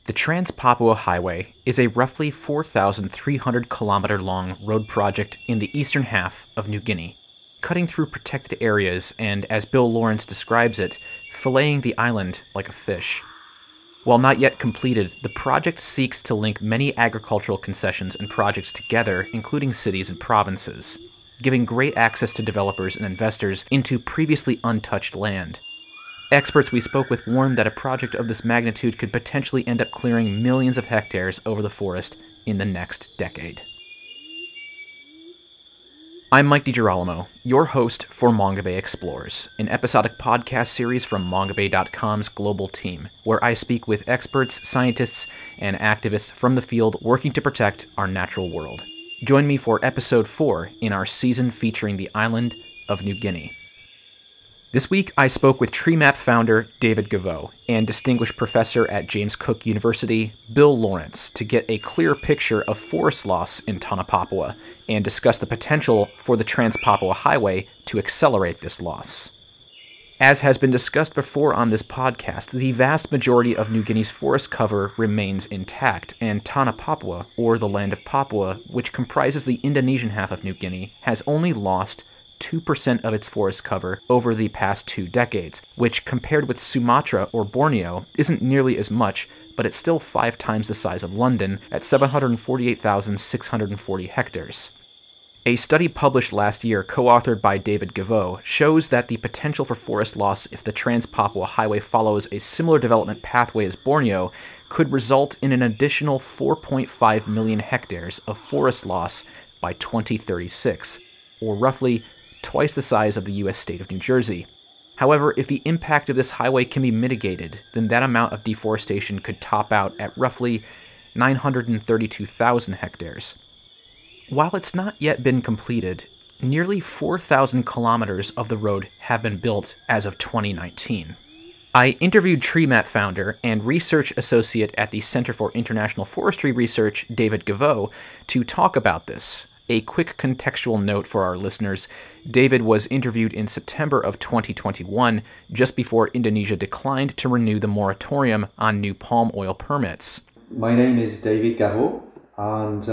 The Trans-Papua Highway is a roughly 4,300-kilometer-long road project in the eastern half of New Guinea, cutting through protected areas and, as Bill Laurance describes it, filleting the island like a fish. While not yet completed, the project seeks to link many agricultural concessions and projects together, including cities and provinces, giving great access to developers and investors into previously untouched land. Experts we spoke with warned that a project of this magnitude could potentially end up clearing millions of hectares over the forest in the next decade. I'm Mike DiGirolamo, your host for Mongabay Explores, an episodic podcast series from Mongabay.com's global team, where I speak with experts, scientists, and activists from the field working to protect our natural world. Join me for episode 4 in our season featuring the island of New Guinea. This week, I spoke with TreeMap founder David Gaveau and distinguished professor at James Cook University, Bill Laurance, to get a clear picture of forest loss in Tanah-Papua and discuss the potential for the Trans-Papua Highway to accelerate this loss. As has been discussed before on this podcast, the vast majority of New Guinea's forest cover remains intact, and Tanah-Papua, or the land of Papua, which comprises the Indonesian half of New Guinea, has only lost 2% of its forest cover over the past 2 decades, which compared with Sumatra or Borneo isn't nearly as much, but it's still 5 times the size of London at 748,640 hectares. A study published last year, co-authored by David Gaveau, shows that the potential for forest loss if the Trans-Papua Highway follows a similar development pathway as Borneo could result in an additional 4.5 million hectares of forest loss by 2036, or roughly twice the size of the U.S. state of New Jersey. However, if the impact of this highway can be mitigated, then that amount of deforestation could top out at roughly 932,000 hectares. While it's not yet been completed, nearly 4,000 kilometers of the road have been built as of 2019. I interviewed TreeMap founder and research associate at the Center for International Forestry Research, David Gaveau, to talk about this. A quick contextual note for our listeners: David was interviewed in September of 2021, just before Indonesia declined to renew the moratorium on new palm oil permits. My name is David Gaveau, and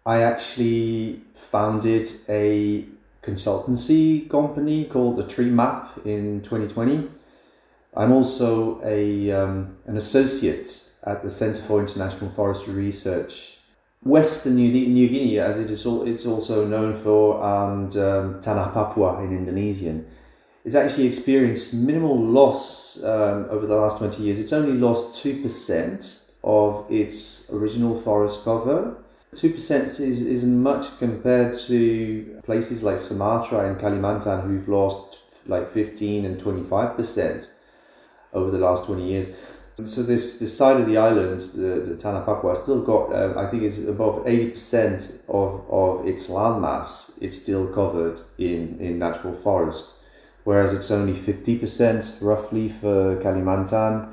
I actually founded a consultancy company called the TreeMap in 2020. I'm also an associate at the Center for International Forestry Research, Western New Guinea, as it's also known for, and Tanah-Papua in Indonesian. It's actually experienced minimal loss over the last 20 years. It's only lost 2% of its original forest cover. 2% isn't much compared to places like Sumatra and Kalimantan, who've lost like 15 and 25% over the last 20 years. So this side of the island, the Tanah-Papua, still got, I think it's above 80% of its landmass. It's still covered in natural forest, whereas it's only 50% roughly for Kalimantan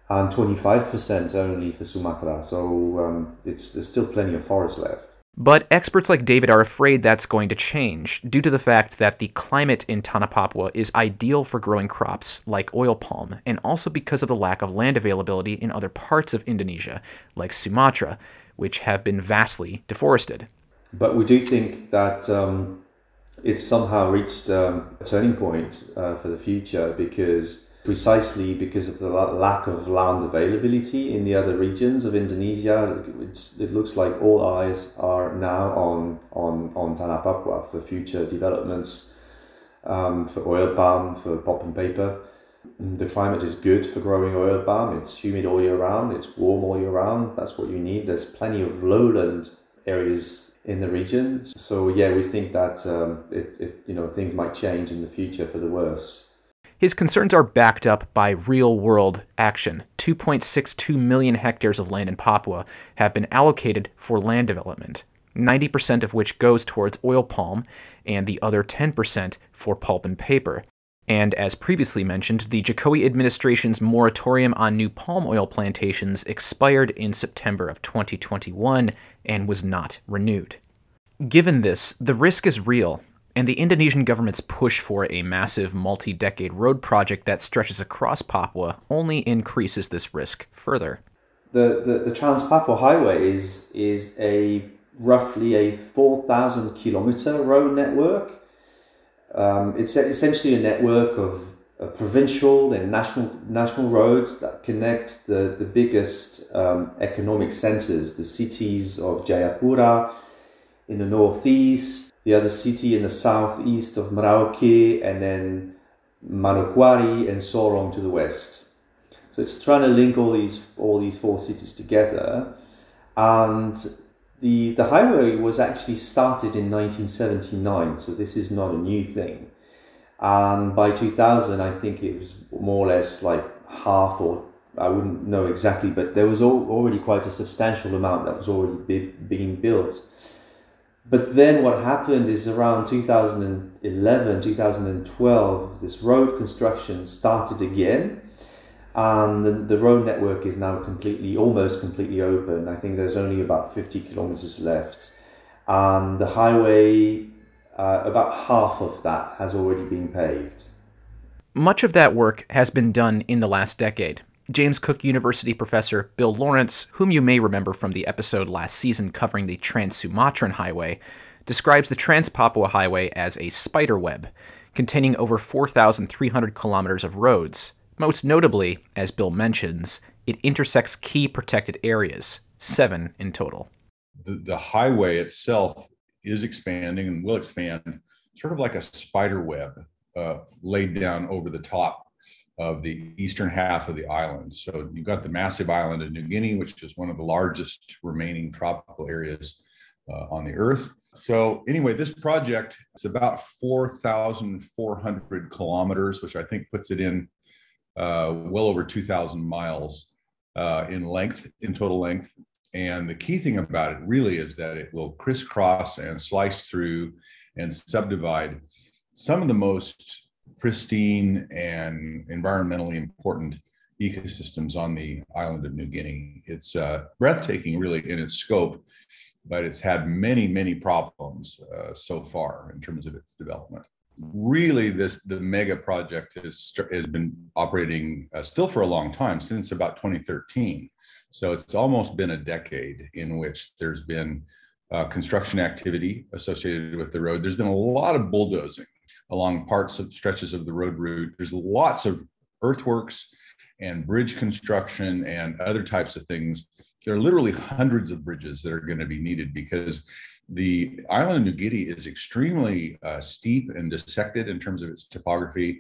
and 25% only for Sumatra. So there's still plenty of forest left. But experts like David are afraid that's going to change due to the fact that the climate in Tanah-Papua is ideal for growing crops like oil palm, and also because of the lack of land availability in other parts of Indonesia, like Sumatra, which have been vastly deforested. But we do think that it's somehow reached a turning point for the future, precisely because of the lack of land availability in the other regions of Indonesia. It looks like all eyes are now on Tanah-Papua for future developments, for oil palm, for pulp and paper. The climate is good for growing oil palm. It's humid all year round. It's warm all year round. That's what you need. There's plenty of lowland areas in the region. So yeah, we think that things might change in the future for the worse. His concerns are backed up by real-world action. 2.62 million hectares of land in Papua have been allocated for land development, 90% of which goes towards oil palm, and the other 10% for pulp and paper. And as previously mentioned, the Jokowi administration's moratorium on new palm oil plantations expired in September of 2021 and was not renewed. Given this, the risk is real, and the Indonesian government's push for a massive multi-decade road project that stretches across Papua only increases this risk further. The Trans-Papua Highway is a roughly a 4,000 kilometer road network. It's essentially a network of provincial and national roads that connect the biggest economic centers, the cities of Jayapura in the northeast, the other city in the southeast of Merauke, and then Manokwari and Sorong to the west. So it's trying to link all these four cities together, and the highway was actually started in 1979. So this is not a new thing. And by 2000, I think it was more or less like half, or I wouldn't know exactly, but there was already quite a substantial amount that was already being built. But then what happened is around 2011, 2012, this road construction started again. And the road network is now almost completely open. I think there's only about 50 kilometers left. And the highway, about half of that has already been paved. Much of that work has been done in the last decade. James Cook University professor Bill Laurance, whom you may remember from the episode last season covering the Trans-Sumatran Highway, describes the Trans-Papua Highway as a spider web, containing over 4,300 kilometers of roads. Most notably, as Bill mentions, it intersects key protected areas, 7 in total. The highway itself is expanding and will expand sort of like a spider web laid down over the top of the eastern half of the island. So you've got the massive island of New Guinea, which is one of the largest remaining tropical areas on the earth. So anyway, this project is about 4,400 kilometers, which I think puts it in well over 2,000 miles in total length. And the key thing about it really is that it will crisscross and slice through and subdivide some of the most pristine and environmentally important ecosystems on the island of New Guinea. It's breathtaking really in its scope, but it's had many, many problems so far in terms of its development. Really, the mega project has been operating still for a long time, since about 2013. So it's almost been a decade in which there's been construction activity associated with the road. There's been a lot of bulldozing along stretches of the road route. There's lots of earthworks and bridge construction and other types of things. There are literally hundreds of bridges that are going to be needed because the island of New Guinea is extremely steep and dissected in terms of its topography,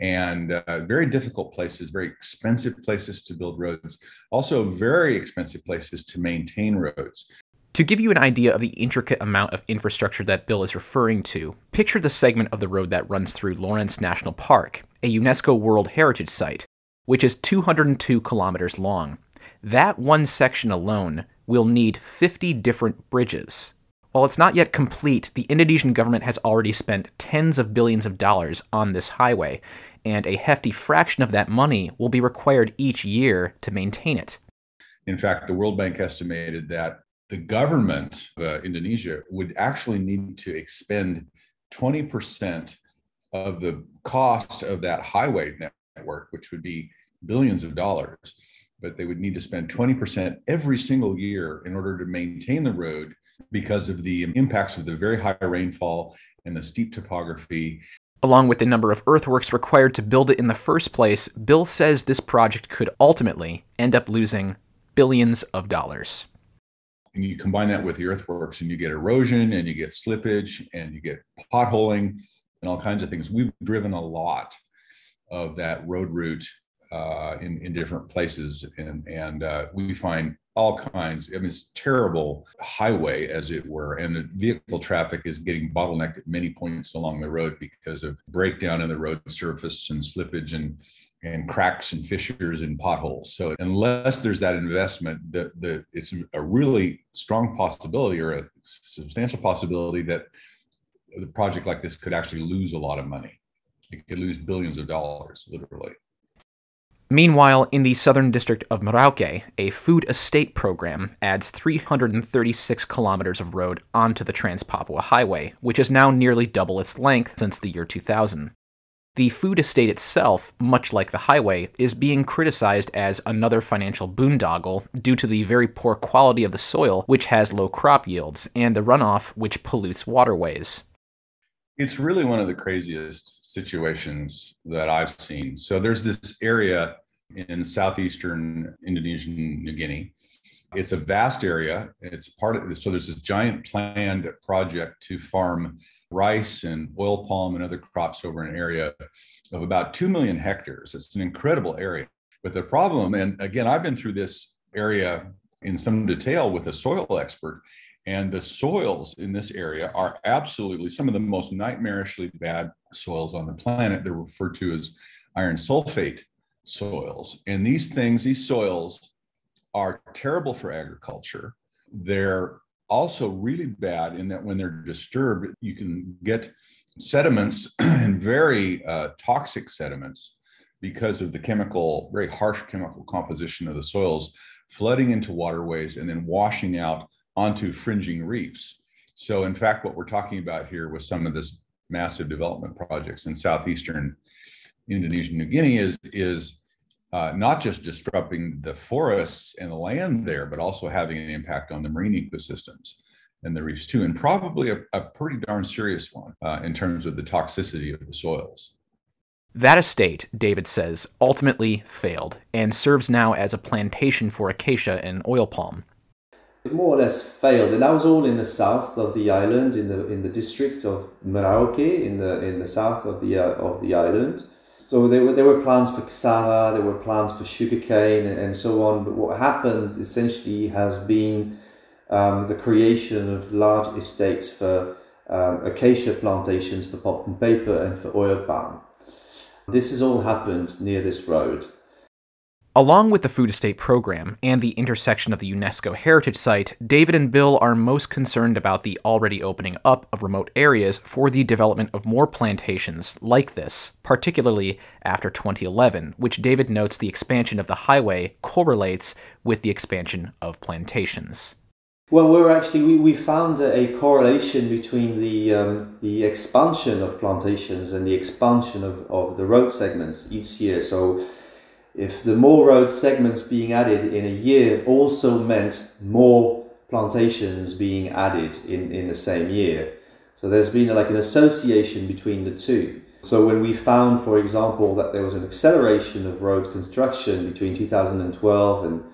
and very difficult places, very expensive places to build roads, also very expensive places to maintain roads. To give you an idea of the intricate amount of infrastructure that Bill is referring to, picture the segment of the road that runs through Lorentz National Park, a UNESCO World Heritage Site, which is 202 kilometers long. That one section alone will need 50 different bridges. While it's not yet complete, the Indonesian government has already spent tens of billions of dollars on this highway, and a hefty fraction of that money will be required each year to maintain it. In fact, the World Bank estimated that the government of Indonesia would actually need to expend 20% of the cost of that highway network, which would be billions of dollars, but they would need to spend 20% every single year in order to maintain the road because of the impacts of the very high rainfall and the steep topography. Along with the number of earthworks required to build it in the first place, Bill says this project could ultimately end up losing billions of dollars. And you combine that with the earthworks and you get erosion and you get slippage and you get potholing and all kinds of things. We've driven a lot of that road route in different places, and we find all kinds. I mean, it's a terrible highway, as it were, and the vehicle traffic is getting bottlenecked at many points along the road because of breakdown in the road surface and slippage and cracks and fissures and potholes. So unless there's that investment, it's a really strong possibility, or a substantial possibility, that a project like this could actually lose a lot of money. It could lose billions of dollars, literally. Meanwhile, in the southern district of Merauke, a food estate program adds 336 kilometers of road onto the Trans-Papua Highway, which is now nearly double its length since the year 2000. The food estate itself, much like the highway, is being criticized as another financial boondoggle due to the very poor quality of the soil, which has low crop yields, and the runoff, which pollutes waterways. It's really one of the craziest situations that I've seen. So there's this area in southeastern Indonesian New Guinea. It's a vast area. It's part of, so there's this giant planned project to farm rice and oil palm and other crops over an area of about 2 million hectares. It's an incredible area. But the problem, and again, I've been through this area in some detail with a soil expert, and the soils in this area are absolutely some of the most nightmarishly bad soils on the planet. They're referred to as iron sulfate soils. And these soils are terrible for agriculture. They're also really bad in that when they're disturbed, you can get sediments and very toxic sediments because of the very harsh chemical composition of the soils, flooding into waterways and then washing out onto fringing reefs. So in fact, what we're talking about here with some of this massive development projects in southeastern Indonesian New Guinea is not just disrupting the forests and the land there, but also having an impact on the marine ecosystems and the reefs too, and probably a pretty darn serious one in terms of the toxicity of the soils. That estate, David says, ultimately failed and serves now as a plantation for acacia and oil palm. It more or less failed, and that was all in the south of the island, in the district of Merauke, in the south of the island. So there were plans for cassava, there were plans for sugarcane, and so on. But what happened essentially has been the creation of large estates for acacia plantations for pulp and paper and for oil palm. This has all happened near this road. Along with the food estate program and the intersection of the UNESCO Heritage Site, David and Bill are most concerned about the already opening up of remote areas for the development of more plantations like this, particularly after 2011, which David notes the expansion of the highway correlates with the expansion of plantations. Well, we found a correlation between the expansion of plantations and the expansion of the road segments each year. So if the more road segments being added in a year also meant more plantations being added in the same year. So there's been like an association between the two. So when we found, for example, that there was an acceleration of road construction between 2012 and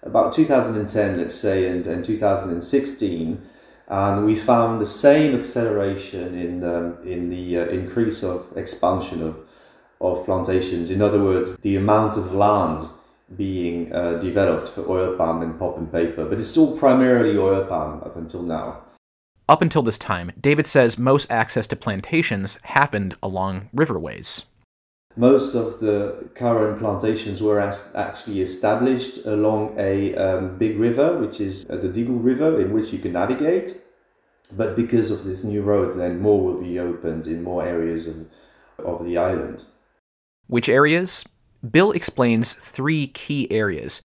about 2010, let's say, and 2016, and we found the same acceleration in the increase of expansion of plantations. In other words, the amount of land being developed for oil palm and pulp and paper, but it's all primarily oil palm up until now. Up until this time, David says most access to plantations happened along riverways. Most of the current plantations were actually established along a big river, which is the Digul River, in which you can navigate. But because of this new road, then more will be opened in more areas of the island. Which areas? Bill explains 3 key areas.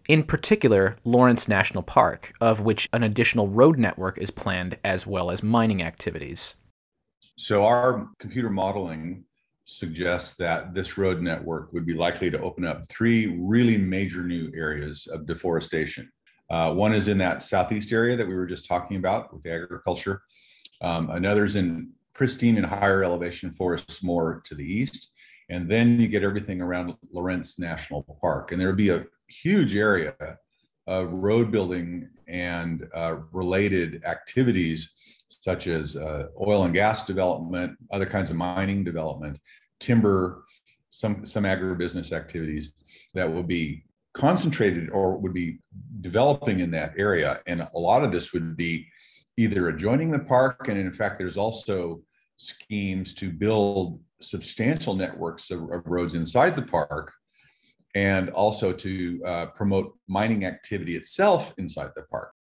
In particular, Lorentz National Park, of which an additional road network is planned, as well as mining activities. So our computer modeling suggests that this road network would be likely to open up 3 really major new areas of deforestation. One is in that southeast area that we were just talking about with the agriculture. Another is in pristine and higher elevation forests more to the east. And then you get everything around Lorentz National Park. And there would be a huge area of road building and related activities such as oil and gas development, other kinds of mining development, timber, some agribusiness activities that will be concentrated or would be developing in that area. And a lot of this would be either adjoining the park, and in fact, there's also schemes to build substantial networks of roads inside the park, and also to promote mining activity itself inside the park.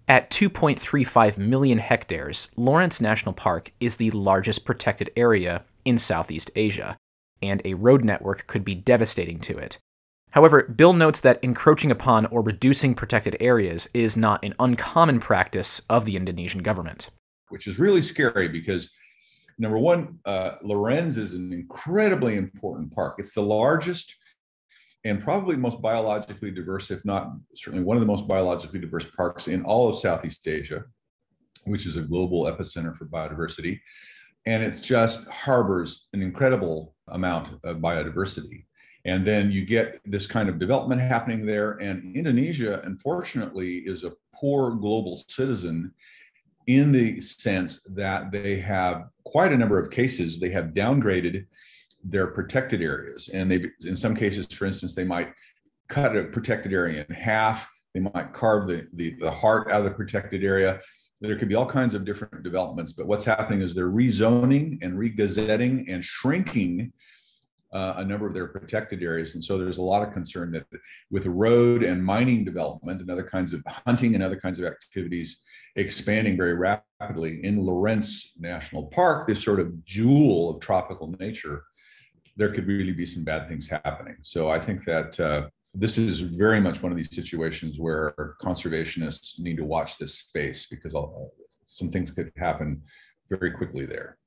At 2.35 million hectares, Lorentz National Park is the largest protected area in Southeast Asia, and a road network could be devastating to it. However, Bill notes that encroaching upon or reducing protected areas is not an uncommon practice of the Indonesian government. Which is really scary because Number one, Lorentz is an incredibly important park. It's the largest and probably the most biologically diverse, if not certainly one of the most biologically diverse parks in all of Southeast Asia, which is a global epicenter for biodiversity. And it just harbors an incredible amount of biodiversity. And then you get this kind of development happening there. And Indonesia, unfortunately, is a poor global citizen in the sense that they have quite a number of cases, they have downgraded their protected areas. And they, in some cases, for instance, they might cut a protected area in half. They might carve the heart out of the protected area. There could be all kinds of different developments, but what's happening is they're rezoning and regazetting and shrinking a number of their protected areas. And so there's a lot of concern that with road and mining development and other kinds of hunting and other kinds of activities expanding very rapidly in Lorentz National Park, this sort of jewel of tropical nature, there could really be some bad things happening. So I think that this is very much one of these situations where conservationists need to watch this space because some things could happen very quickly there.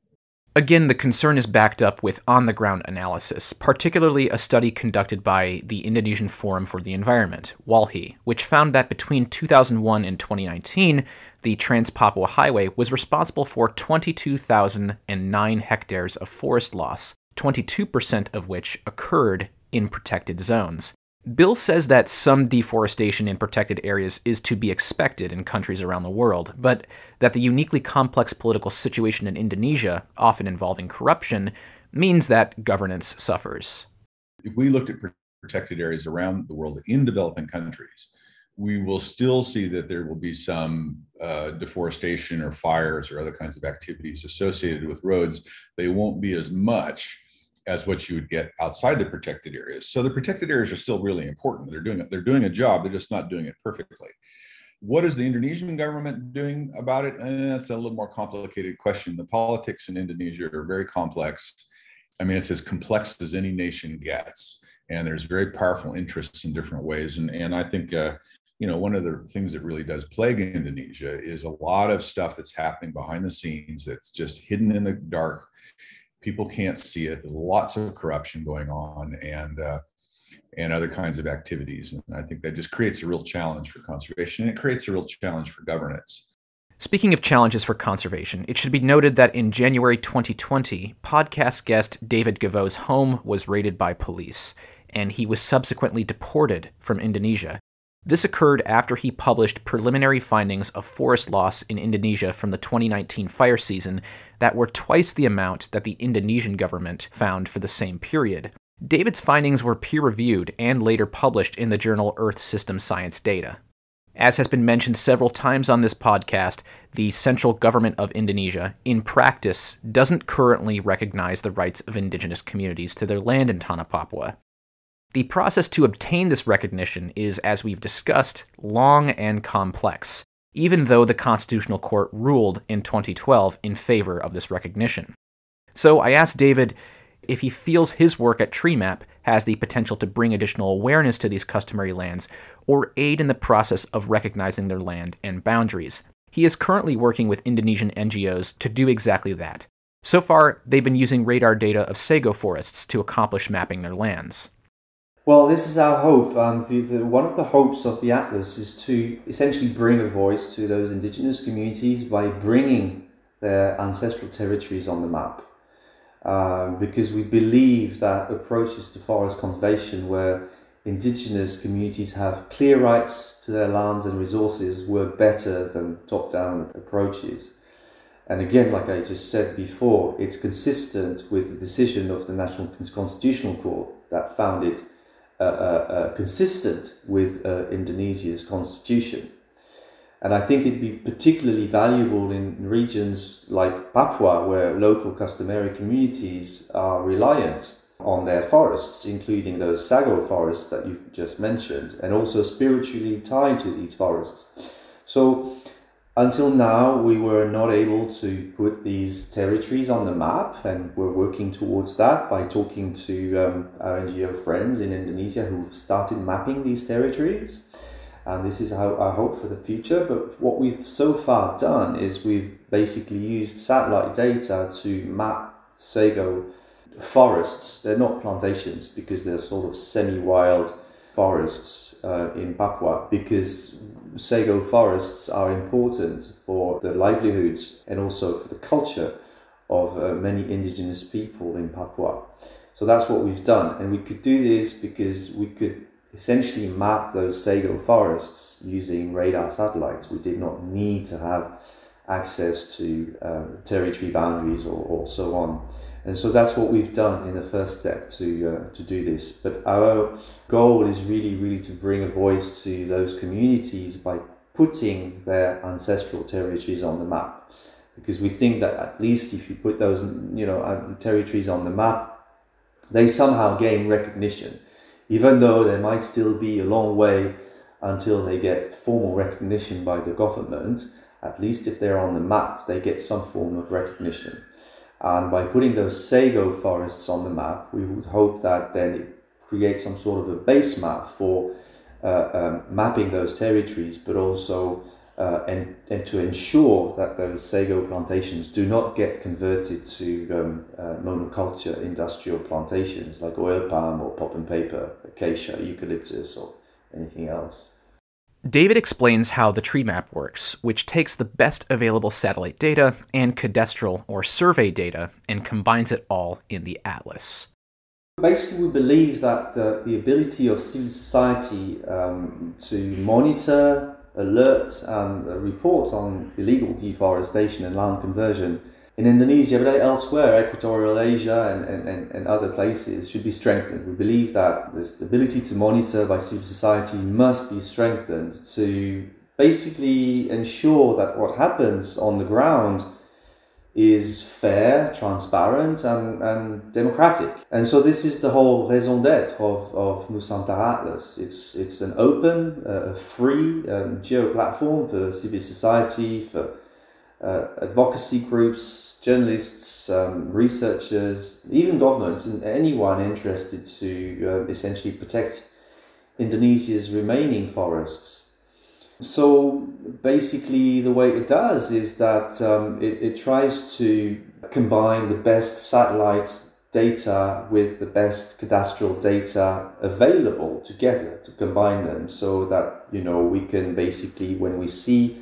Again, the concern is backed up with on-the-ground analysis, particularly a study conducted by the Indonesian Forum for the Environment, WALHI, which found that between 2001 and 2019, the Trans-Papua Highway was responsible for 22,009 hectares of forest loss, 22% of which occurred in protected zones. Bill says that some deforestation in protected areas is to be expected in countries around the world, but that the uniquely complex political situation in Indonesia, often involving corruption, means that governance suffers. If we looked at protected areas around the world in developing countries, we will still see that there will be some deforestation or fires or other kinds of activities associated with roads. They won't be as much as what you would get outside the protected areas. So the protected areas are still really important. They're doing a job, they're just not doing it perfectly. What is the Indonesian government doing about it? That's a little more complicated question. The politics in Indonesia are very complex. I mean, it's as complex as any nation gets, and there's very powerful interests in different ways. And I think, one of the things that really does plague Indonesia is a lot of stuff that's happening behind the scenes that's just hidden in the dark. People can't see it. There's lots of corruption going on and other kinds of activities. And I think that just creates a real challenge for conservation, and it creates a real challenge for governance. Speaking of challenges for conservation, it should be noted that in January 2020, podcast guest David Gaveau's home was raided by police, and he was subsequently deported from Indonesia. This occurred after he published preliminary findings of forest loss in Indonesia from the 2019 fire season that were twice the amount that the Indonesian government found for the same period. David's findings were peer-reviewed and later published in the journal Earth System Science Data. As has been mentioned several times on this podcast, the central government of Indonesia, in practice, doesn't currently recognize the rights of indigenous communities to their land in Tanah Papua. The process to obtain this recognition is, as we've discussed, long and complex, even though the Constitutional Court ruled in 2012 in favor of this recognition. So I asked David if he feels his work at TreeMap has the potential to bring additional awareness to these customary lands or aid in the process of recognizing their land and boundaries. He is currently working with Indonesian NGOs to do exactly that. So far, they've been using radar data of sago forests to accomplish mapping their lands. Well, this is our hope, and one of the hopes of the Atlas is to essentially bring a voice to those indigenous communities by bringing their ancestral territories on the map. Because we believe that approaches to forest conservation where indigenous communities have clear rights to their lands and resources work better than top-down approaches. And again, like I just said before, it's consistent with the decision of the National Constitutional Court that found it consistent with Indonesia's constitution. And I think it'd be particularly valuable in regions like Papua, where local customary communities are reliant on their forests, including those sago forests that you've just mentioned, and also spiritually tied to these forests. So until now, we were not able to put these territories on the map, and we're working towards that by talking to our NGO friends in Indonesia who've started mapping these territories. And this is how I hope for the future. But what we've so far done is we've basically used satellite data to map sago forests. They're not plantations because they're sort of semi-wild forests in Papua, because sago forests are important for the livelihoods and also for the culture of many indigenous people in Papua. So that's what we've done. And we could do this because we could essentially map those sago forests using radar satellites. We did not need to have access to territory boundaries or so on. And so that's what we've done in the first step to do this. But our goal is really to bring a voice to those communities by putting their ancestral territories on the map. Because we think that at least if you put those, territories on the map, they somehow gain recognition, even though there might still be a long way until they get formal recognition by the government. At least if they're on the map, they get some form of recognition. And by putting those sago forests on the map, we would hope that then it creates some sort of a base map for mapping those territories, but also and to ensure that those sago plantations do not get converted to monoculture industrial plantations like oil palm or pulp and paper, acacia, eucalyptus, or anything else. David explains how the TreeMap works, which takes the best available satellite data and cadastral or survey data and combines it all in the atlas. Basically, we believe that the ability of civil society to monitor, alert and report on illegal deforestation and land conversion in Indonesia, but elsewhere, Equatorial Asia and other places, should be strengthened. We believe that this ability to monitor by civil society must be strengthened to basically ensure that what happens on the ground is fair, transparent and democratic. And so this is the whole raison d'être of Nusantara Atlas. It's an open, free geo-platform for civil society, for advocacy groups, journalists, researchers, even governments, and anyone interested to essentially protect Indonesia's remaining forests. So basically the way it does is that it tries to combine the best satellite data with the best cadastral data available together, to combine them so that, we can basically, when we see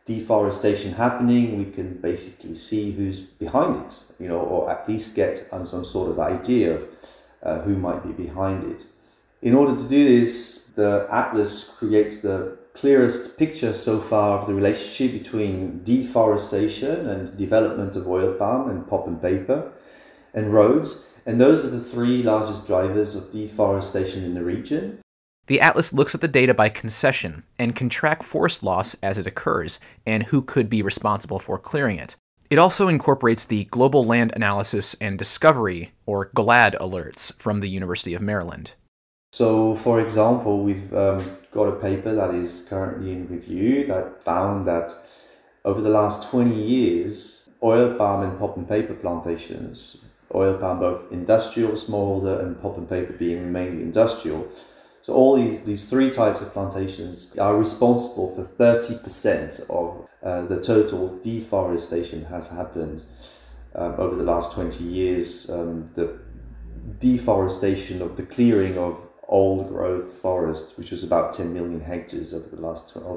deforestation happening, we can basically see who's behind it, or at least get some sort of idea of who might be behind it. In order to do this, the Atlas creates the clearest picture so far of the relationship between deforestation and development of oil palm and pulp and paper and roads. And those are the three largest drivers of deforestation in the region. The atlas looks at the data by concession and can track forest loss as it occurs and who could be responsible for clearing it. It also incorporates the Global Land Analysis and Discovery, or GLAD, alerts from the University of Maryland. So, for example, we've got a paper that is currently in review that found that over the last 20 years, oil palm and pulp and paper plantations, oil palm both industrial, smallholder, and pulp and paper being mainly industrial, so all these three types of plantations are responsible for 30% of the total deforestation has happened over the last 20 years. The deforestation of the clearing of old growth forests, which was about 10 million hectares over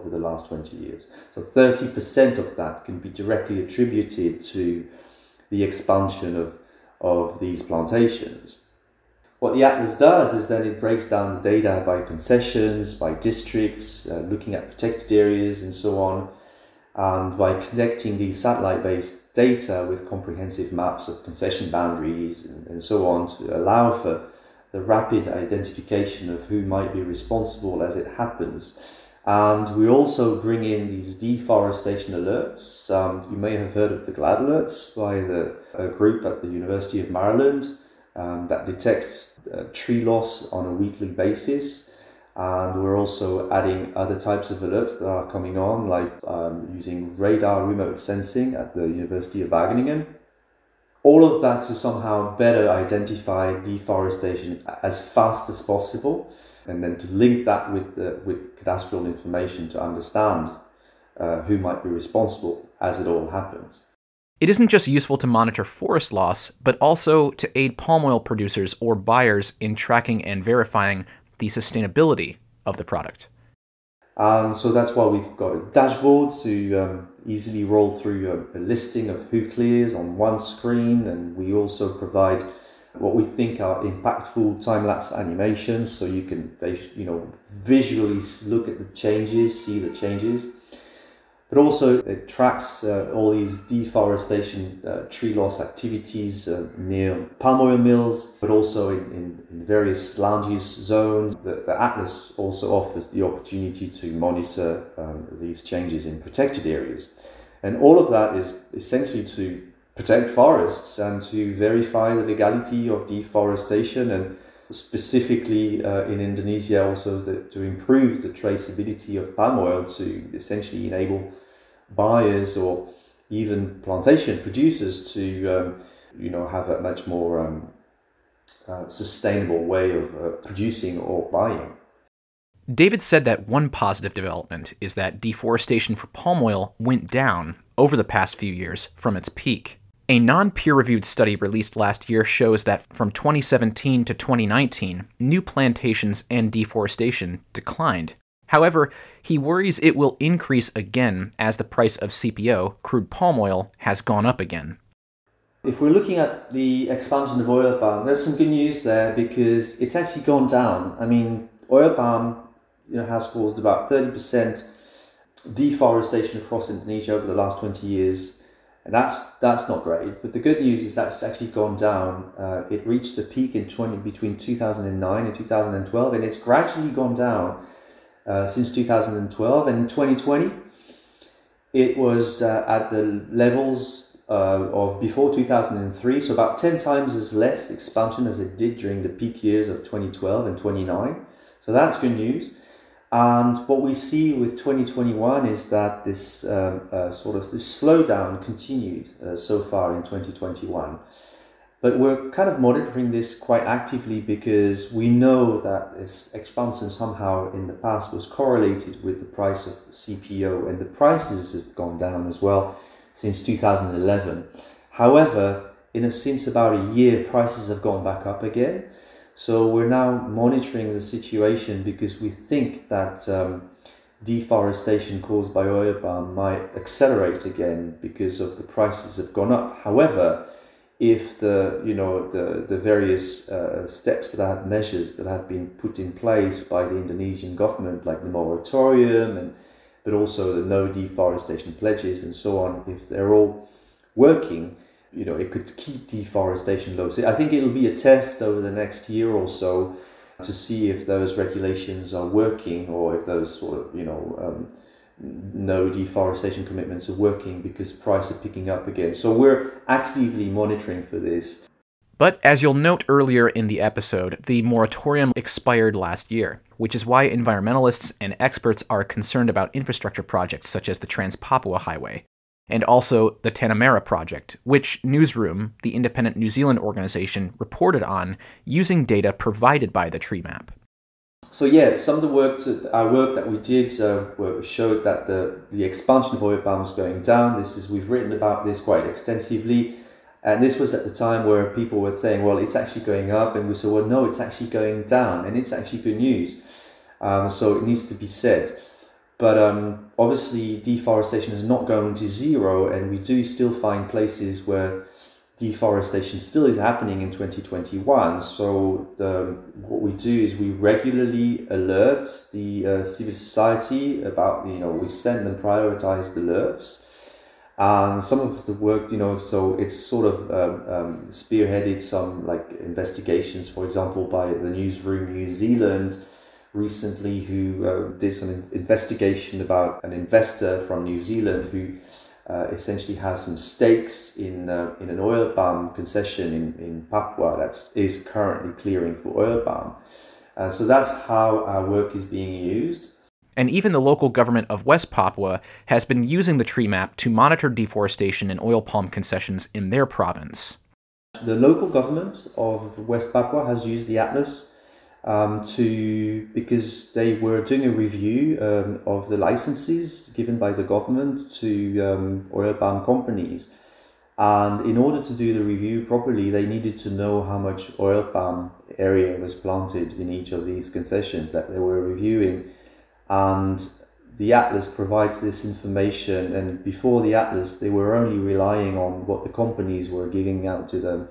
the last 20 years. So 30% of that can be directly attributed to the expansion of these plantations. What the Atlas does is then it breaks down the data by concessions, by districts, looking at protected areas and so on. And by connecting these satellite-based data with comprehensive maps of concession boundaries and so on to allow for the rapid identification of who might be responsible as it happens. And we also bring in these deforestation alerts. You may have heard of the GLAD alerts by a group at the University of Maryland that detects tree loss on a weekly basis. And we're also adding other types of alerts that are coming on, like using radar remote sensing at the University of Wageningen. All of that to somehow better identify deforestation as fast as possible and then to link that with cadastral information to understand who might be responsible as it all happens. It isn't just useful to monitor forest loss, but also to aid palm oil producers or buyers in tracking and verifying the sustainability of the product. So that's why we've got a dashboard to easily roll through a listing of who clears on one screen, and we also provide what we think are impactful time-lapse animations, so you can visually look at the changes, see the changes. But also it tracks all these deforestation, tree loss activities near palm oil mills, but also in various land use zones. The Atlas also offers the opportunity to monitor these changes in protected areas. And all of that is essentially to protect forests and to verify the legality of deforestation, and specifically in Indonesia also to improve the traceability of palm oil, to essentially enable buyers or even plantation producers to have a much more sustainable way of producing or buying. David said that one positive development is that deforestation for palm oil went down over the past few years from its peak. A non-peer-reviewed study released last year shows that from 2017 to 2019, new plantations and deforestation declined. However, he worries it will increase again as the price of CPO, crude palm oil, has gone up again. If we're looking at the expansion of oil palm, there's some good news there because it's actually gone down. I mean, oil palm has caused about 30% deforestation across Indonesia over the last 20 years. And that's not great, but the good news is that's actually gone down. It reached a peak in between 2009 and 2012, and it's gradually gone down since 2012. And in 2020, it was at the levels of before 2003, so about 10 times as less expansion as it did during the peak years of 2012 and 2009. So that's good news. And what we see with 2021 is that this this slowdown continued so far in 2021. But we're kind of monitoring this quite actively because we know that this expansion somehow in the past was correlated with the price of CPO, and the prices have gone down as well since 2011. However, since about a year, prices have gone back up again. So we're now monitoring the situation because we think that deforestation caused by oil palm might accelerate again because of the prices have gone up. However, if the various measures that have been put in place by the Indonesian government, like the moratorium but also the no deforestation pledges and so on, if they're all working, it could keep deforestation low. So I think it'll be a test over the next year or so to see if those regulations are working, or if those no deforestation commitments are working, because prices are picking up again. So we're actively monitoring for this. But as you'll note earlier in the episode, the moratorium expired last year, which is why environmentalists and experts are concerned about infrastructure projects such as the Trans-Papua Highway, and also the Tanamera project, which Newsroom, the independent New Zealand organization, reported on using data provided by the TreeMap. So yeah, some of the work that we did showed that the expansion of oil palm was going down. We've written about this quite extensively, and this was at the time where people were saying, well, it's actually going up, and we said, well, no, it's actually going down, and it's actually good news. So it needs to be said. But obviously deforestation is not going to zero, and we do still find places where deforestation still is happening in 2021. So what we do is we regularly alert the civil society about, we send them prioritized alerts. And some of the work, so it's sort of spearheaded some investigations, for example, by the Newsroom New Zealand recently, who did some investigation about an investor from New Zealand who essentially has some stakes in an oil palm concession in Papua that is currently clearing for oil palm. So that's how our work is being used. And even the local government of West Papua has been using the TreeMap to monitor deforestation and oil palm concessions in their province. The local government of West Papua has used the Atlas because they were doing a review of the licenses given by the government to oil palm companies. And in order to do the review properly, they needed to know how much oil palm area was planted in each of these concessions that they were reviewing. And the atlas provides this information, and before the atlas, they were only relying on what the companies were giving out to them.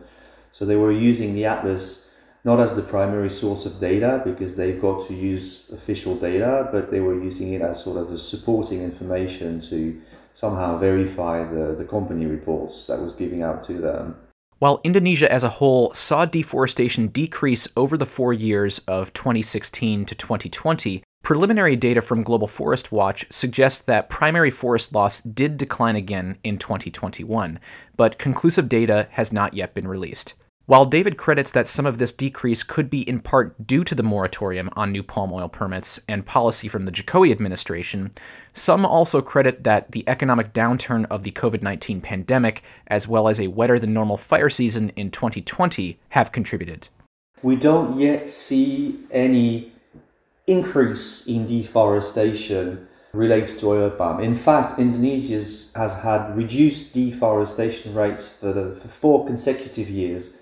So they were using the atlas not as the primary source of data, because they've got to use official data, but they were using it as sort of the supporting information to somehow verify the company reports that was giving out to them. While Indonesia as a whole saw deforestation decrease over the 4 years of 2016 to 2020, preliminary data from Global Forest Watch suggests that primary forest loss did decline again in 2021, but conclusive data has not yet been released. While David credits that some of this decrease could be in part due to the moratorium on new palm oil permits and policy from the Jokowi administration, some also credit that the economic downturn of the COVID-19 pandemic, as well as a wetter-than-normal fire season in 2020, have contributed. We don't yet see any increase in deforestation related to oil palm. In fact, Indonesia has had reduced deforestation rates for 4 consecutive years,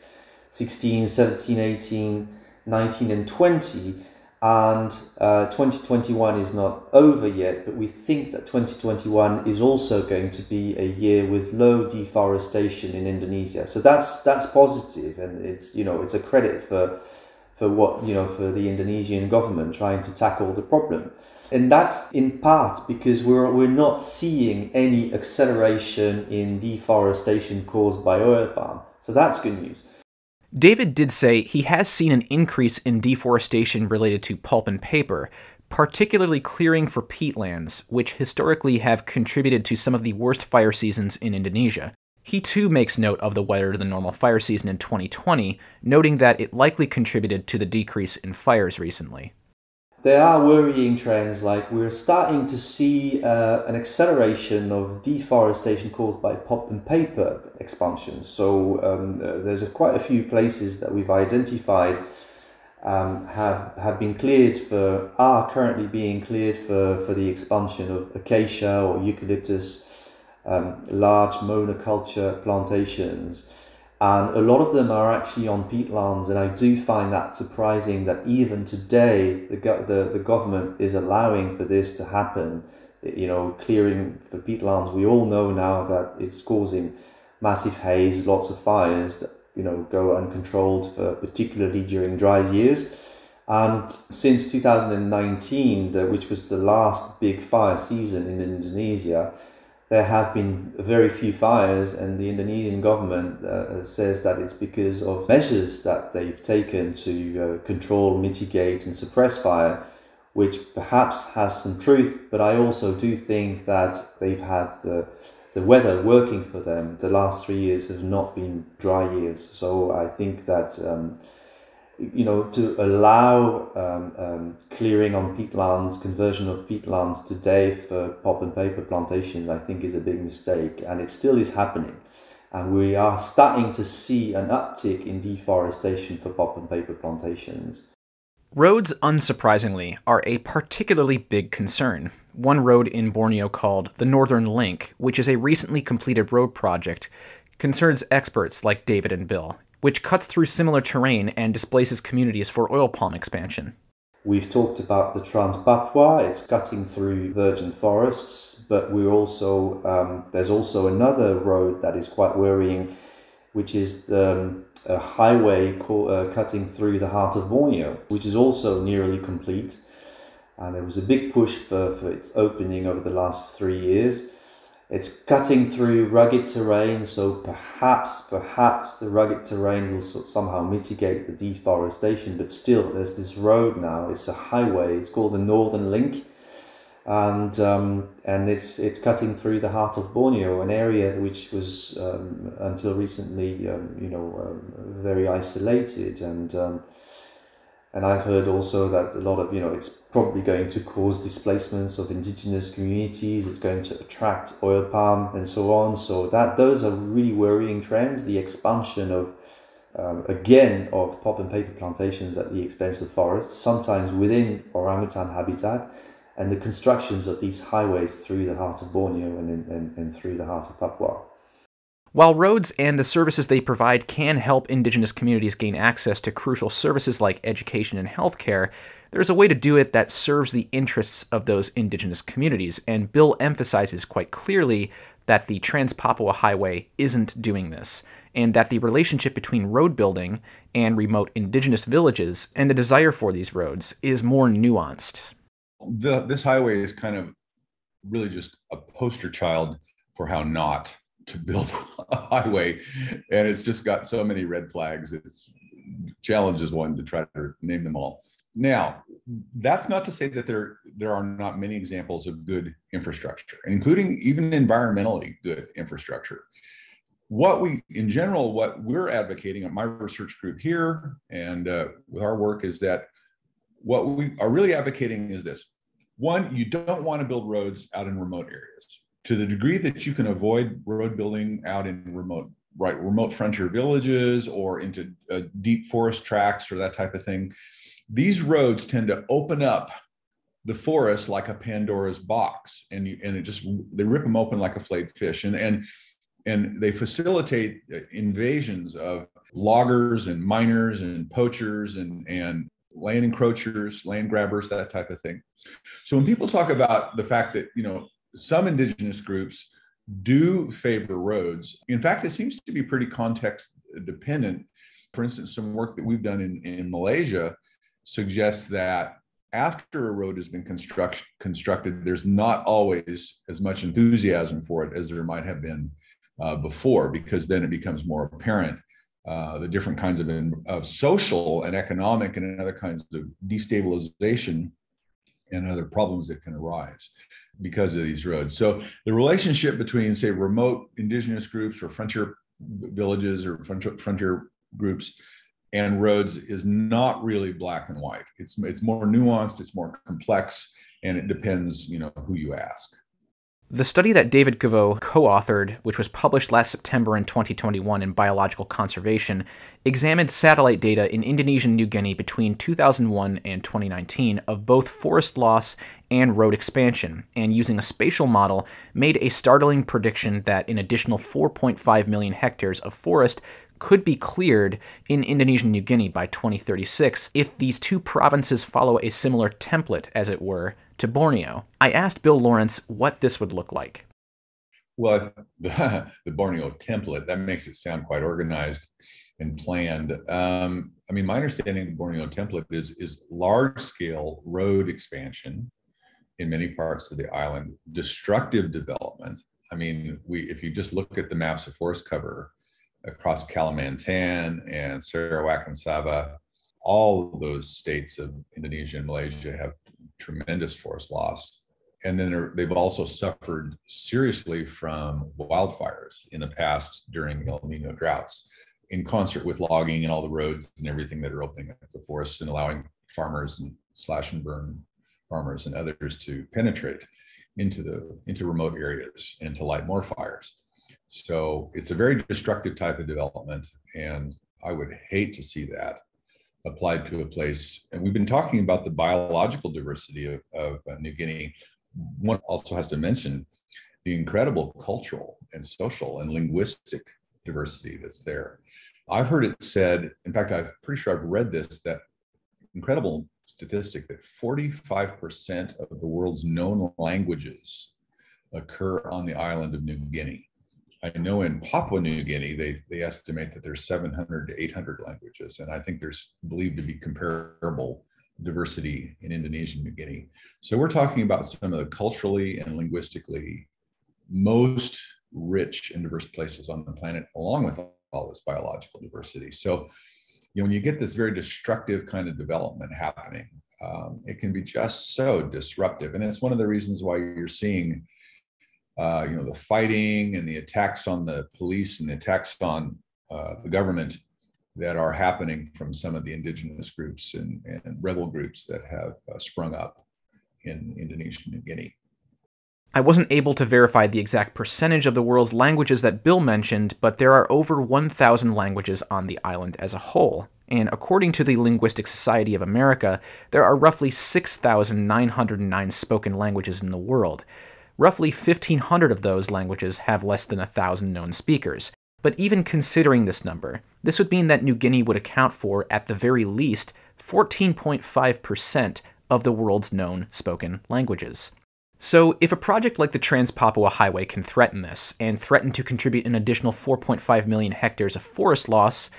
16, 17, 18, 19 and 20, and 2021 is not over yet, but we think that 2021 is also going to be a year with low deforestation in Indonesia. So that's positive, and it's a credit for what for the Indonesian government trying to tackle the problem. And that's in part because we're not seeing any acceleration in deforestation caused by oil palm. So that's good news. David did say he has seen an increase in deforestation related to pulp and paper, particularly clearing for peatlands, which historically have contributed to some of the worst fire seasons in Indonesia. He too makes note of the wetter-than-normal fire season in 2020, noting that it likely contributed to the decrease in fires recently. There are worrying trends, like we're starting to see an acceleration of deforestation caused by pulp and paper expansion. So there's quite a few places that we've identified have been cleared are currently being cleared for the expansion of acacia or eucalyptus, large monoculture plantations. And a lot of them are actually on peatlands, and I do find that surprising that even today the government is allowing for this to happen. Clearing for peatlands, we all know now that it's causing massive haze, lots of fires that go uncontrolled, particularly during dry years. And since 2019, which was the last big fire season in Indonesia, there have been very few fires, and the Indonesian government says that it's because of measures that they've taken to control, mitigate and suppress fire, which perhaps has some truth, but I also do think that they've had the weather working for them. The last 3 years have not been dry years, so I think that to allow clearing on peatlands, conversion of peatlands today for pulp and paper plantations, I think is a big mistake, and it still is happening. And we are starting to see an uptick in deforestation for pulp and paper plantations. Roads, unsurprisingly, are a particularly big concern. One road in Borneo called the Northern Link, which is a recently completed road project, concerns experts like David and Bill, which cuts through similar terrain and displaces communities for oil palm expansion. We've talked about the Trans-Papua, it's cutting through virgin forests, but there's also another road that is quite worrying, which is a highway cutting through the heart of Borneo, which is also nearly complete. And there was a big push for its opening over the last 3 years. It's cutting through rugged terrain, so perhaps the rugged terrain will somehow mitigate the deforestation, but still there's this road now, it's a highway, it's called the Northern Link, and it's cutting through the heart of Borneo, an area which was until recently very isolated, and I've heard also that a lot of, it's probably going to cause displacements of indigenous communities, it's going to attract oil palm and so on. So those are really worrying trends, the expansion of again, of pulp and paper plantations at the expense of forests, sometimes within orangutan habitat, and the constructions of these highways through the heart of Borneo and through the heart of Papua. While roads and the services they provide can help indigenous communities gain access to crucial services like education and healthcare, there's a way to do it that serves the interests of those indigenous communities, and Bill emphasizes quite clearly that the Trans-Papua Highway isn't doing this, and that the relationship between road building and remote indigenous villages and the desire for these roads is more nuanced. This highway is kind of really just a poster child for how not to build a highway, and it's just got so many red flags. It's challenges one to try to name them all. Now, that's not to say that there are not many examples of good infrastructure, including even environmentally good infrastructure. What we're advocating at my research group here and with our work is that what we are really advocating is this. One, you don't want to build roads out in remote areas. To the degree that you can avoid road building out in remote frontier villages or into deep forest tracts or that type of thing, these roads tend to open up the forest like a Pandora's box, and they rip them open like a flayed fish, and they facilitate invasions of loggers and miners and poachers and land encroachers, land grabbers, that type of thing. So when people talk about the fact that, some indigenous groups do favor roads, in fact, it seems to be pretty context dependent. For instance, some work that we've done in Malaysia suggests that after a road has been constructed, there's not always as much enthusiasm for it as there might have been before, because then it becomes more apparent the different kinds of social and economic and other kinds of destabilization and other problems that can arise because of these roads. So the relationship between, say, remote indigenous groups or frontier villages or frontier groups and roads is not really black and white. It's more nuanced, it's more complex, and it depends, who you ask. The study that David Gaveau co-authored, which was published last September in 2021 in Biological Conservation, examined satellite data in Indonesian New Guinea between 2001 and 2019 of both forest loss and road expansion, and using a spatial model, made a startling prediction that an additional 4.5 million hectares of forest could be cleared in Indonesian New Guinea by 2036 if these two provinces follow a similar template, as it were, to Borneo. I asked Bill Laurance what this would look like. Well, the Borneo template, that makes it sound quite organized and planned. My understanding of the Borneo template is large-scale road expansion in many parts of the island, destructive development. If you just look at the maps of forest cover across Kalimantan and Sarawak and Sabah, all of those states of Indonesia and Malaysia have tremendous forest loss. And then they've also suffered seriously from wildfires in the past during El Nino droughts, in concert with logging and all the roads and everything that are opening up the forests and allowing farmers and slash and burn farmers and others to penetrate into remote areas and to light more fires. So it's a very destructive type of development, and I would hate to see that applied to a place. And we've been talking about the biological diversity of New Guinea. One also has to mention the incredible cultural and social and linguistic diversity that's there. I've heard it said, in fact, I'm pretty sure I've read this, that incredible statistic that 45% of the world's known languages occur on the island of New Guinea. I know in Papua New Guinea, they estimate that there's 700 to 800 languages, and I think there's believed to be comparable diversity in Indonesian New Guinea. So we're talking about some of the culturally and linguistically most rich and diverse places on the planet, along with all this biological diversity. So, when you get this very destructive kind of development happening, it can be just so disruptive. And it's one of the reasons why you're seeing the fighting and the attacks on the police and the attacks on the government that are happening from some of the indigenous groups and rebel groups that have sprung up in Indonesian New Guinea. I wasn't able to verify the exact percentage of the world's languages that Bill mentioned, but there are over 1,000 languages on the island as a whole. And according to the Linguistic Society of America, there are roughly 6,909 spoken languages in the world. Roughly 1,500 of those languages have less than 1,000 known speakers. But even considering this number, this would mean that New Guinea would account for, at the very least, 14.5% of the world's known spoken languages. So, if a project like the Trans-Papua Highway can threaten this, and threaten to contribute an additional 4.5 million hectares of forest loss,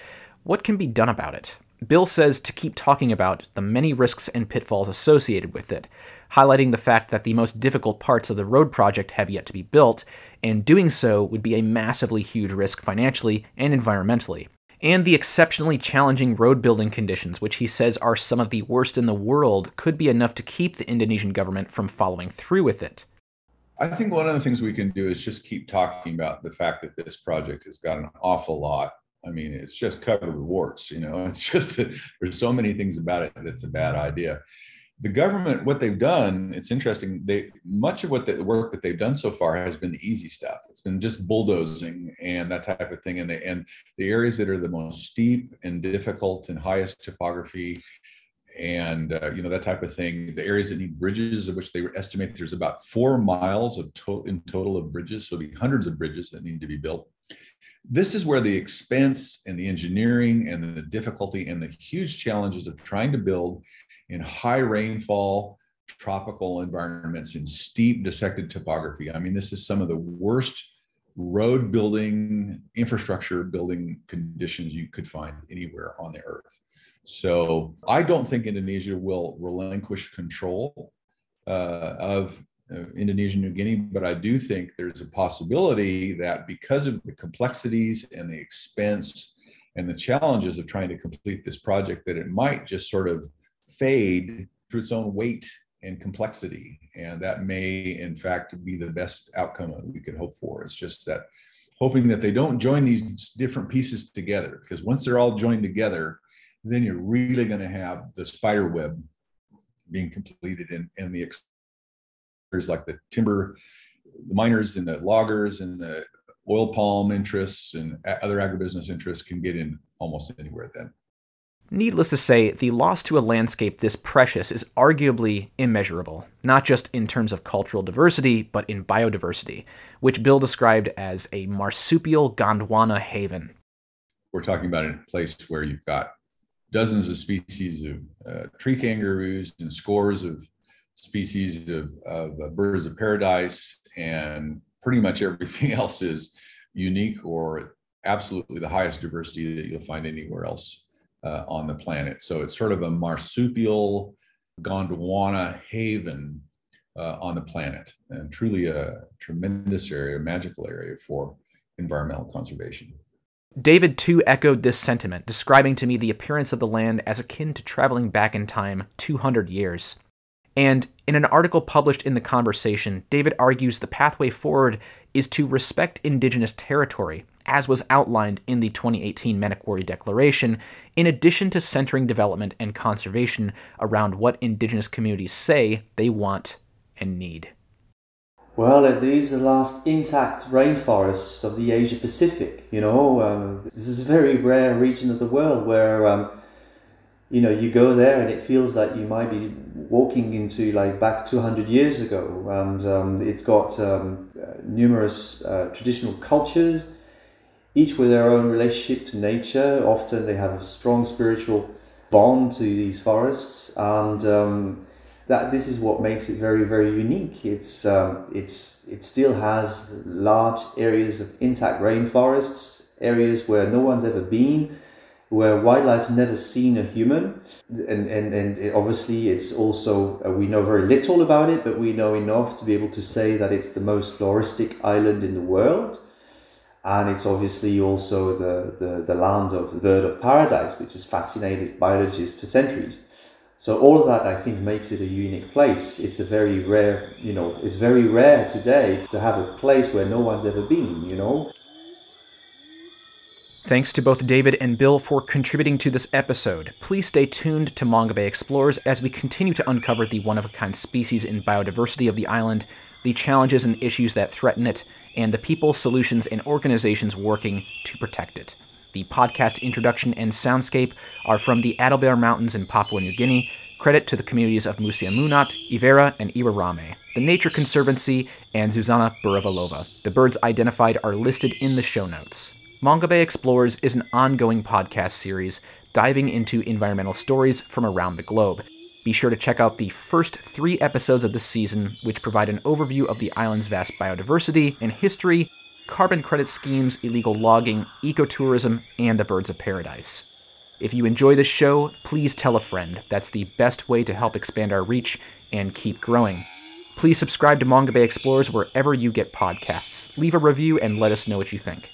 what can be done about it? Bill says to keep talking about the many risks and pitfalls associated with it, highlighting the fact that the most difficult parts of the road project have yet to be built, and doing so would be a massively huge risk financially and environmentally. And the exceptionally challenging road building conditions, which he says are some of the worst in the world, could be enough to keep the Indonesian government from following through with it. I think one of the things we can do is just keep talking about the fact that this project has got an awful lot. I mean, it's just covered with warts, it's just that there's so many things about it that's a bad idea. The government, what they've done, it's interesting, much of the work that they've done so far has been the easy stuff. It's been just bulldozing and that type of thing. And the areas that are the most steep and difficult and highest topography and, that type of thing, the areas that need bridges, of which they estimate there's about 4 miles in total of bridges. So it'll be hundreds of bridges that need to be built. This is where the expense and the engineering and the difficulty and the huge challenges of trying to build in high rainfall, tropical environments, in steep dissected topography. I mean, this is some of the worst road building, infrastructure building conditions you could find anywhere on the earth. So I don't think Indonesia will relinquish control of Indonesian New Guinea, but I do think there's a possibility that because of the complexities and the expense and the challenges of trying to complete this project, that it might just sort of fade through its own weight and complexity. And that may, in fact, be the best outcome that we could hope for. It's just that hoping that they don't join these different pieces together, because once they're all joined together, then you're really going to have the spider web being completed and the like the timber, the miners and the loggers and the oil palm interests and other agribusiness interests can get in almost anywhere then. Needless to say, the loss to a landscape this precious is arguably immeasurable, not just in terms of cultural diversity, but in biodiversity, which Bill described as a marsupial Gondwana haven. We're talking about a place where you've got dozens of species of tree kangaroos and scores of species of birds of paradise, and pretty much everything else is unique or absolutely the highest diversity that you'll find anywhere else on the planet. So it's sort of a marsupial Gondwana haven on the planet, and truly a tremendous area, a magical area for environmental conservation. David too echoed this sentiment, describing to me the appearance of the land as akin to traveling back in time 200 years. And in an article published in The Conversation, David argues the pathway forward is to respect indigenous territory, as was outlined in the 2018 Manokwari Declaration, in addition to centering development and conservation around what indigenous communities say they want and need. Well, these are the last intact rainforests of the Asia Pacific. This is a very rare region of the world where you go there and it feels like you might be walking into back 200 years ago, and it's got numerous traditional cultures, each with their own relationship to nature. Often they have a strong spiritual bond to these forests, and that this is what makes it very, very unique. It still has large areas of intact rainforests, areas where no one's ever been, where wildlife's never seen a human, and obviously it's also, we know very little about it, but we know enough to be able to say that it's the most floristic island in the world, and it's obviously also the land of the bird of paradise, which has fascinated biologists for centuries. So all of that, I think, makes it a unique place. It's a very rare, it's very rare today to have a place where no one's ever been, Thanks to both David and Bill for contributing to this episode. Please stay tuned to Mongabay Explores as we continue to uncover the one-of-a-kind species and biodiversity of the island. the challenges and issues that threaten it, and the people, solutions, and organizations working to protect it. The podcast introduction and soundscape are from the Adalbert Mountains in Papua New Guinea. Credit to the communities of Musiamunat, Ivera, and Iwarame, the Nature Conservancy, and Zuzana Buravalova. The birds identified are listed in the show notes. Mongabay Explores is an ongoing podcast series diving into environmental stories from around the globe. Be sure to check out the first 3 episodes of this season, which provide an overview of the island's vast biodiversity and history, carbon credit schemes, illegal logging, ecotourism, and the birds of paradise. If you enjoy this show, please tell a friend. That's the best way to help expand our reach and keep growing. Please subscribe to Mongabay Explores wherever you get podcasts. Leave a review and let us know what you think.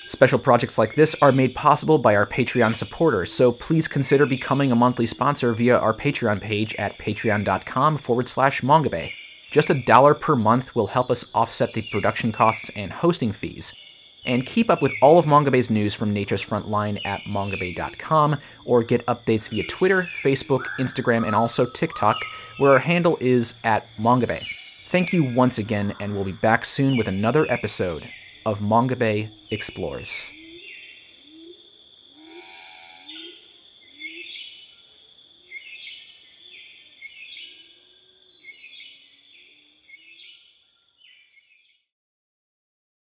Special projects like this are made possible by our Patreon supporters, so please consider becoming a monthly sponsor via our Patreon page at patreon.com/Mongabay. Just $1 per month will help us offset the production costs and hosting fees. And keep up with all of Mongabay's news from Nature's Frontline at mongabay.com, or get updates via Twitter, Facebook, Instagram, and also TikTok, where our handle is @Mongabay. Thank you once again, and we'll be back soon with another episode of Mongabay Explores.